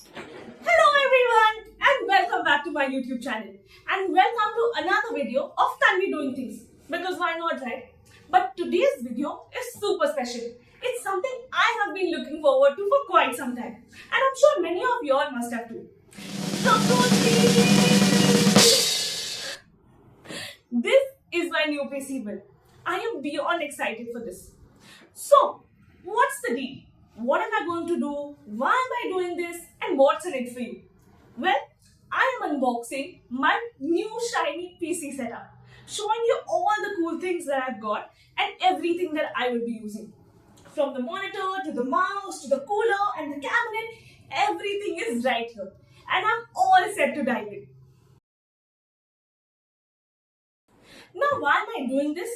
Hello everyone and welcome back to my YouTube channel and welcome to another video of Tanvi doing things, because why not, right? But today's video is super special. It's something I have been looking forward to for quite some time, and I'm sure many of you all must have too. Control please. This is my new PC build. I am beyond excited for this. So, what's the deal? What am I going to do? Why am I doing this? And what's in it for you? Well, I am unboxing my new shiny PC setup, showing you all the cool things that I've got and everything that I will be using. From the monitor to the mouse to the cooler and the cabinet, everything is right here. And I'm all set to dive in. Now, why am I doing this?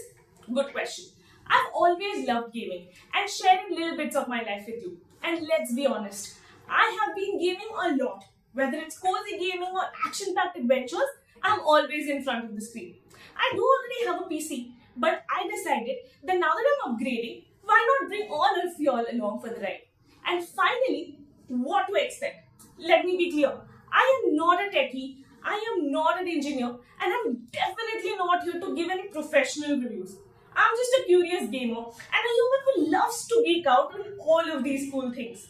Good question. I've always loved gaming and sharing little bits of my life with you. And let's be honest, I have been gaming a lot. Whether it's cozy gaming or action-packed adventures, I'm always in front of the screen. I do already have a PC, but I decided that now that I'm upgrading, why not bring all of you all along for the ride? And finally, what to expect? Let me be clear. I am not a techie, I am not an engineer, and I'm definitely not here to give any professional reviews. I'm just a curious gamer and a human who loves to geek out on all of these cool things.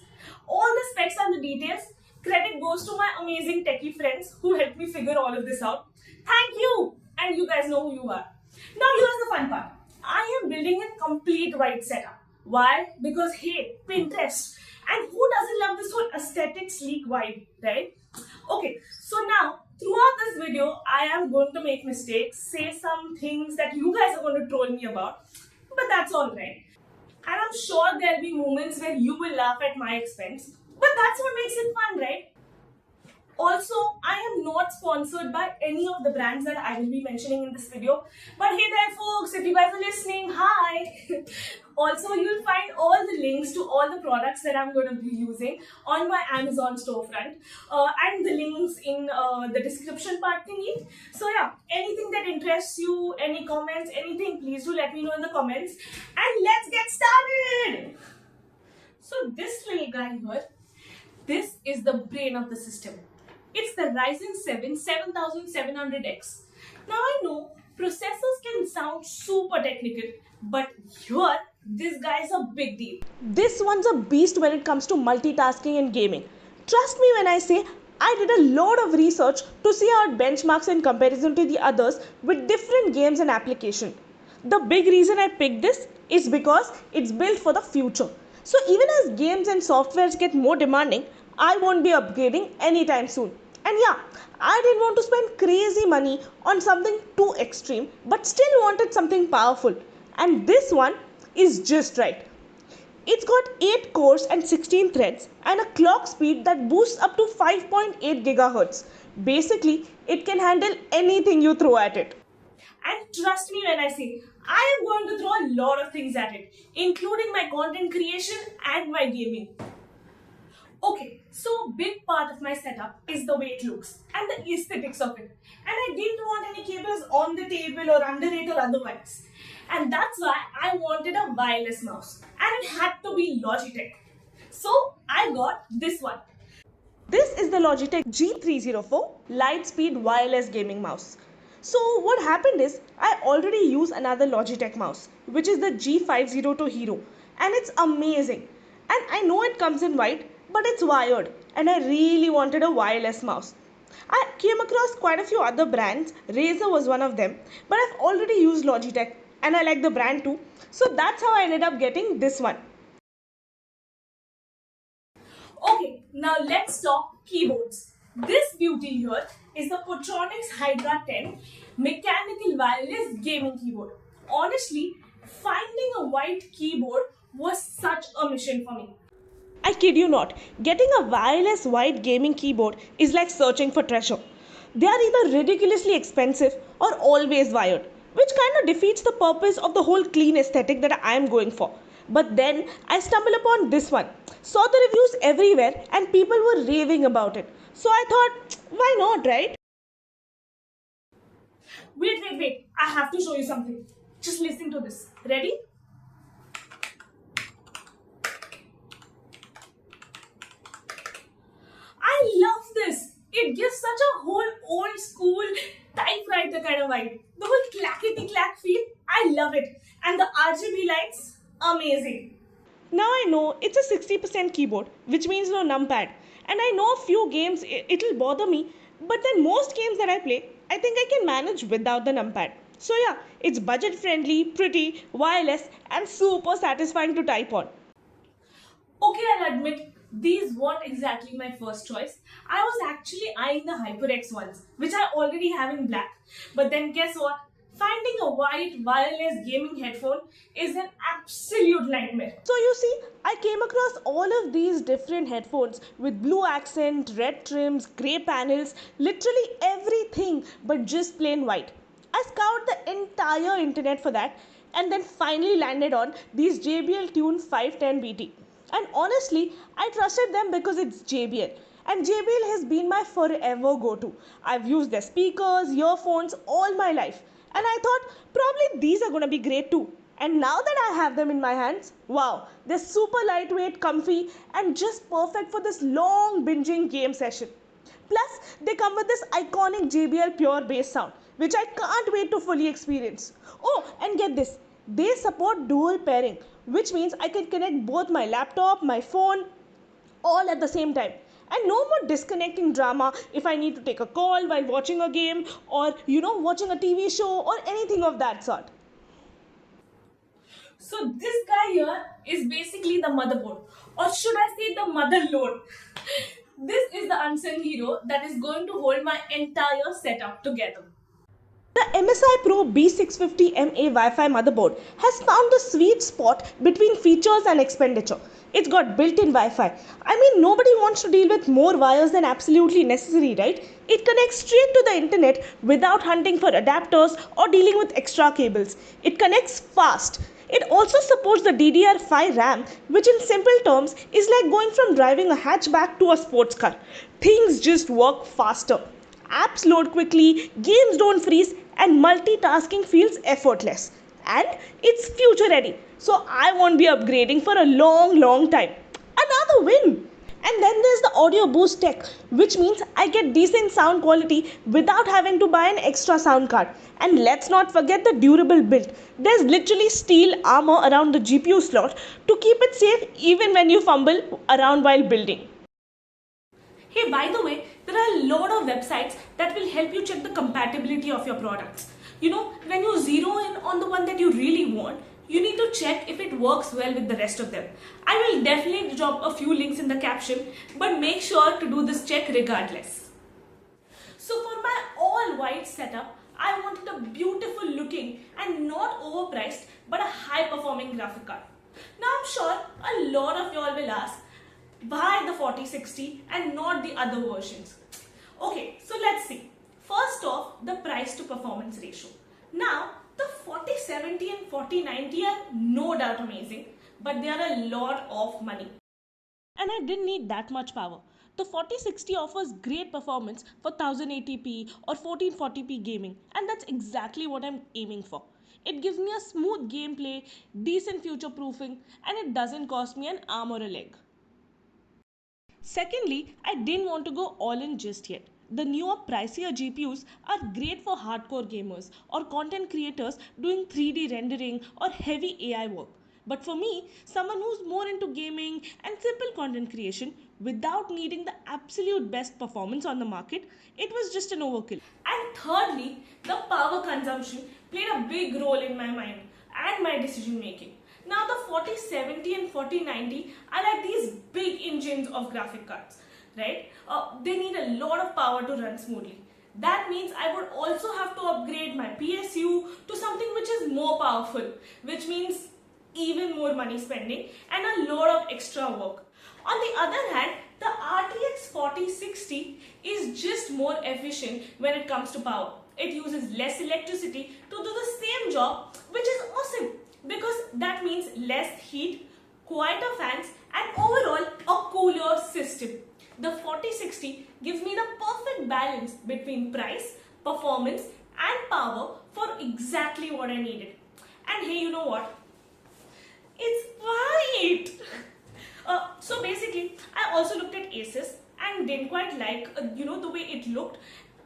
All the specs and the details, credit goes to my amazing techie friends who helped me figure all of this out. Thank you! And you guys know who you are. Now here's the fun part. I am building a complete white setup. Why? Because hey, Pinterest. And who doesn't love this whole aesthetic sleek vibe, right? Okay, so now throughout this video, I am going to make mistakes, say some things that you guys are going to troll me about, but that's alright. And I'm sure there'll be moments where you will laugh at my expense, but that's what makes it fun, right? Also, I am not sponsored by any of the brands that I will be mentioning in this video. But hey there folks, if you guys are listening, hi! Also, you'll find all the links to all the products that I'm going to be using on my Amazon storefront. And the links in the description part thingy. So yeah, anything that interests you, any comments, anything, please do let me know in the comments. And let's get started! So this little guy here, this is the brain of the system. It's the Ryzen 7 7700X. Now I know processors can sound super technical, but here this guy is a big deal. This one's a beast when it comes to multitasking and gaming. Trust me when I say I did a lot of research to see how it benchmarks in comparison to the others with different games and applications. The big reason I picked this is because it's built for the future. So even as games and softwares get more demanding, I won't be upgrading anytime soon. And yeah, I didn't want to spend crazy money on something too extreme, but still wanted something powerful. And this one is just right. It's got 8 cores and 16 threads and a clock speed that boosts up to 5.8 GHz. Basically, it can handle anything you throw at it. And trust me when I say, I am going to throw a lot of things at it, including my content creation and my gaming. Okay, so big part of my setup is the way it looks and the aesthetics of it. And I didn't want any cables on the table or under it or otherwise. And that's why I wanted a wireless mouse. And it had to be Logitech. So I got this one. This is the Logitech G304 Lightspeed Wireless Gaming Mouse. So what happened is I already use another Logitech mouse, which is the G502 Hero, and it's amazing. And I know it comes in white, but it's wired and I really wanted a wireless mouse. I came across quite a few other brands. Razer was one of them, but I've already used Logitech and I like the brand too. So that's how I ended up getting this one. Okay, now let's talk keyboards. This beauty here is the Potronics Hydra 10 mechanical wireless gaming keyboard. Honestly, finding a white keyboard was such a mission for me. I kid you not, getting a wireless white gaming keyboard is like searching for treasure. They are either ridiculously expensive or always wired, which kind of defeats the purpose of the whole clean aesthetic that I am going for. But then I stumbled upon this one, saw the reviews everywhere, and people were raving about it. So I thought, why not, right? Wait. I have to show you something. Just listen to this. Ready? such a whole old school typewriter kind of vibe. The whole clackety clack feel, I love it. And the RGB lights, amazing. Now I know it's a 60% keyboard, which means no numpad. And I know a few games it'll bother me, but then most games that I play, I think I can manage without the numpad. So yeah, it's budget friendly, pretty, wireless, and super satisfying to type on. Okay, I'll admit these weren't exactly my first choice. I was actually eyeing the HyperX ones, which I already have in black. But then guess what? Finding a white wireless gaming headphone is an absolute nightmare. So you see, I came across all of these different headphones with blue accent, red trims, grey panels, literally everything but just plain white. I scoured the entire internet for that and then finally landed on these JBL Tune 510 BT. And honestly, I trusted them because it's JBL. And JBL has been my forever go to. I've used their speakers, earphones all my life. And I thought probably these are going to be great too. And now that I have them in my hands, wow, they're super lightweight, comfy, and just perfect for this long binging game session. Plus, they come with this iconic JBL Pure bass sound, which I can't wait to fully experience. Oh, and get this, they support dual pairing, which means I can connect both my laptop, my phone, all at the same time. And no more disconnecting drama if I need to take a call while watching a game or watching a TV show or anything of that sort. So this guy here is basically the motherboard, or should I say the mother load. This is the unsung hero that is going to hold my entire setup together. The MSI Pro B650MA Wi-Fi motherboard has found the sweet spot between features and expenditure. It's got built-in Wi-Fi. I mean, nobody wants to deal with more wires than absolutely necessary, right? It connects straight to the internet without hunting for adapters or dealing with extra cables. It connects fast. It also supports the DDR5 RAM, which in simple terms is like going from driving a hatchback to a sports car. Things just work faster. Apps load quickly, games don't freeze, and multitasking feels effortless. And it's future ready. So I won't be upgrading for a long time. Another win! And then there's the audio boost tech, which means I get decent sound quality without having to buy an extra sound card. And let's not forget the durable build. There's literally steel armor around the GPU slot to keep it safe even when you fumble around while building. Hey, by the way, there are a lot of websites that will help you check the compatibility of your products. When you zero in on the one that you really want, you need to check if it works well with the rest of them. I will definitely drop a few links in the caption, but make sure to do this check regardless. So for my all white setup, I wanted a beautiful looking and not overpriced but a high performing graphic card. Now I'm sure a lot of y'all will ask, why the 4060 and not the other versions? Okay, so let's see. First off, the price to performance ratio. Now, the 4070 and 4090 are no doubt amazing, but they are a lot of money. And I didn't need that much power. The 4060 offers great performance for 1080p or 1440p gaming, and that's exactly what I'm aiming for. It gives me a smooth gameplay, decent future proofing, and it doesn't cost me an arm or a leg. Secondly, I didn't want to go all in just yet. The newer, pricier GPUs are great for hardcore gamers or content creators doing 3D rendering or heavy AI work. But for me, someone who's more into gaming and simple content creation without needing the absolute best performance on the market, it was just an overkill. And thirdly, the power consumption played a big role in my mind and my decision making. Now the 4070 and 4090 are like these big engines of graphic cards, right? They need a lot of power to run smoothly. That means I would also have to upgrade my PSU to something which is more powerful, which means even more money spending and a lot of extra work. On the other hand, the RTX 4060 is just more efficient when it comes to power. It uses less electricity to do the same job, which is awesome because that means less heat, quieter fans, and overall a cooler system. The 4060 gives me the perfect balance between price, performance, and power for exactly what I needed. And hey, you know what? It's white! So basically, I also looked at Asus and didn't quite like the way it looked.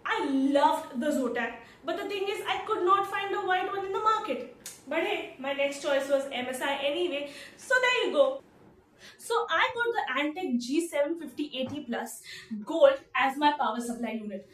I loved the Zotac, but the thing is I could not find a white one in the market. But hey, my next choice was MSI anyway, so there you go. So I got the Antec G750 Plus Gold as my power supply unit.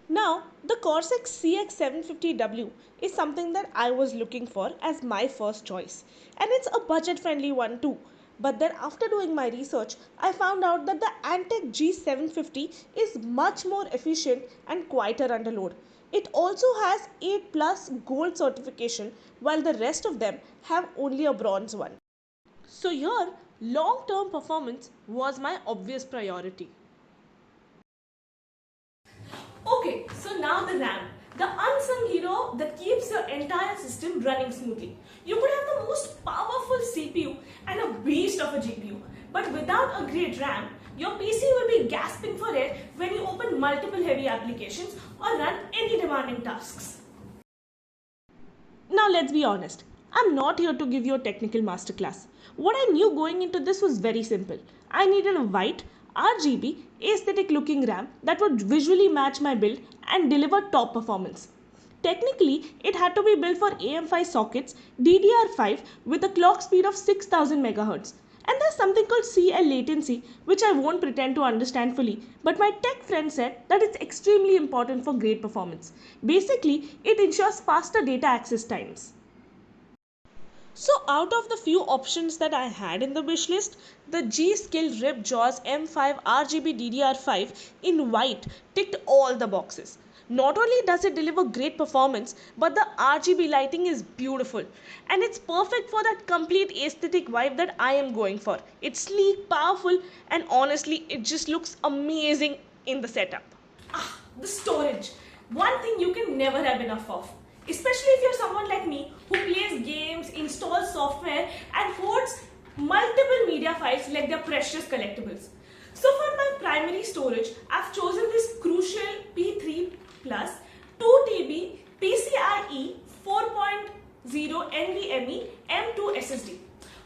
Now, the Corsair CX750W is something that I was looking for as my first choice, and it's a budget friendly one too. But then, after doing my research, I found out that the Antec G750 is much more efficient and quieter under load. It also has 8 plus gold certification, while the rest of them have only a bronze one. So, here, long term performance was my obvious priority. Okay, so now the RAM, the unsung hero that keeps your entire system running smoothly. You could have the most powerful CPU and a beast of a GPU, but without a great RAM, your PC will be gasping for air when you open multiple heavy applications or run any demanding tasks. Now, let's be honest. I'm not here to give you a technical masterclass. What I knew going into this was very simple. I needed a white, RGB, aesthetic looking RAM that would visually match my build and deliver top performance. Technically, it had to be built for AM5 sockets, DDR5 with a clock speed of 6000 MHz. And there's something called CL latency, which I won't pretend to understand fully, but my tech friend said that it's extremely important for great performance. Basically, it ensures faster data access times. So, out of the few options that I had in the wish list, the G Skill Rip Jaws M5 RGB DDR5 in white ticked all the boxes. Not only does it deliver great performance, but the RGB lighting is beautiful and it's perfect for that complete aesthetic vibe that I am going for. It's sleek, powerful, and honestly, it just looks amazing in the setup. Ah, the storage. One thing you can never have enough of. Especially if you're someone like me who plays games, installs software, and hoards multiple media files like they're precious collectibles. So for my primary storage, I've chosen this Crucial P3 Plus 2 TB PCIe 4.0 NVMe M2 SSD.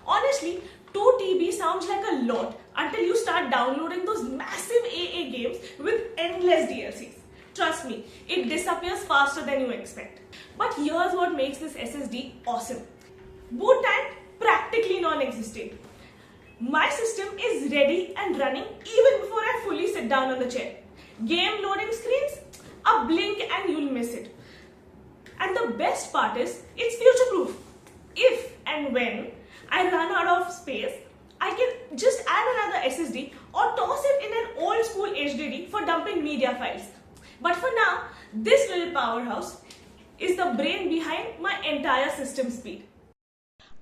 Honestly, 2 TB sounds like a lot until you start downloading those massive AA games with endless DLCs. Trust me, it disappears faster than you expect. But here's what makes this SSD awesome. Boot time practically non-existent. My system is ready and running even before I fully sit down on the chair. Game loading screens, a blink and you'll miss it. And the best part is, it's future-proof. If and when I run out of space, I can just add another SSD or toss it in an old school HDD for dumping media files. But for now, this little powerhouse is the brain behind my entire system speed.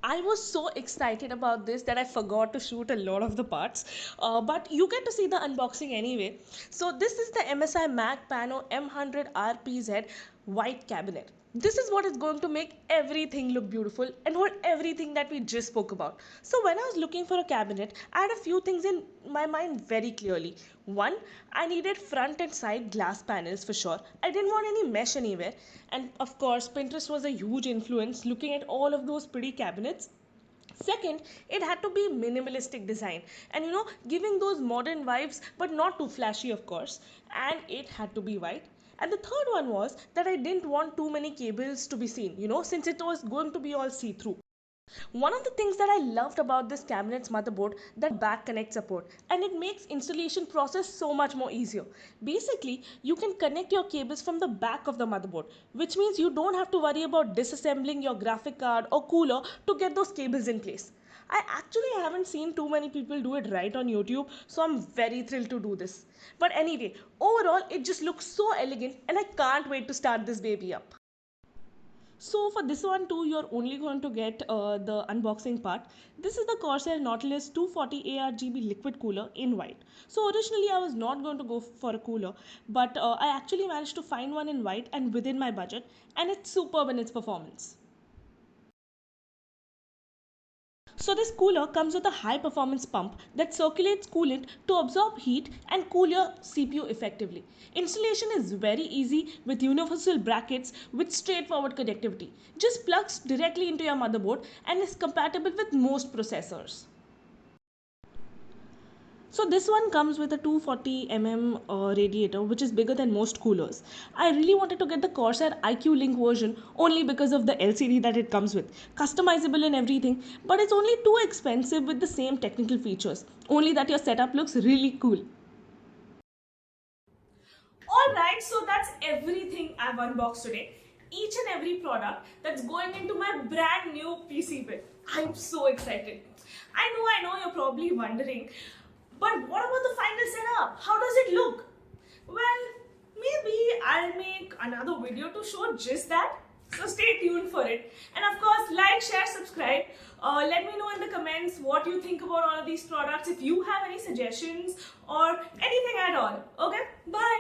I was so excited about this that I forgot to shoot a lot of the parts. But you get to see the unboxing anyway. So this is the MSI Mac Pano M100 RPZ white cabinet. This is what is going to make everything look beautiful and hold everything that we just spoke about. So when I was looking for a cabinet, I had a few things in my mind very clearly. One, I needed front and side glass panels for sure. I didn't want any mesh anywhere. And of course, Pinterest was a huge influence looking at all of those pretty cabinets. Second, it had to be minimalistic design and giving those modern vibes, but not too flashy, of course. And it had to be white. And the third one was that I didn't want too many cables to be seen, since it was going to be all see through. One of the things that I loved about this cabinet's motherboard that back connect support, and it makes installation process so much more easier. Basically, you can connect your cables from the back of the motherboard, which means you don't have to worry about disassembling your graphic card or cooler to get those cables in place. I actually haven't seen too many people do it right on YouTube, so I'm very thrilled to do this. But anyway, overall, it just looks so elegant and I can't wait to start this baby up. So for this one too, you're only going to get the unboxing part. This is the Corsair Nautilus 240 ARGB liquid cooler in white. So originally I was not going to go for a cooler, but I actually managed to find one in white and within my budget, and it's superb in its performance. So this cooler comes with a high performance pump that circulates coolant to absorb heat and cool your CPU effectively. Installation is very easy with universal brackets with straightforward connectivity. Just plugs directly into your motherboard and is compatible with most processors. So this one comes with a 240 mm radiator, which is bigger than most coolers. I really wanted to get the Corsair IQ Link version only because of the LCD that it comes with. Customizable and everything, but it's only too expensive with the same technical features. Only that your setup looks really cool. Alright, so that's everything I've unboxed today. Each and every product that's going into my brand new PC build. I'm so excited. I know, you're probably wondering, but what about the final setup? How does it look? Well, maybe I'll make another video to show just that. So stay tuned for it. And of course, like, share, subscribe. Let me know in the comments what you think about all of these products. If you have any suggestions or anything at all. Okay, bye.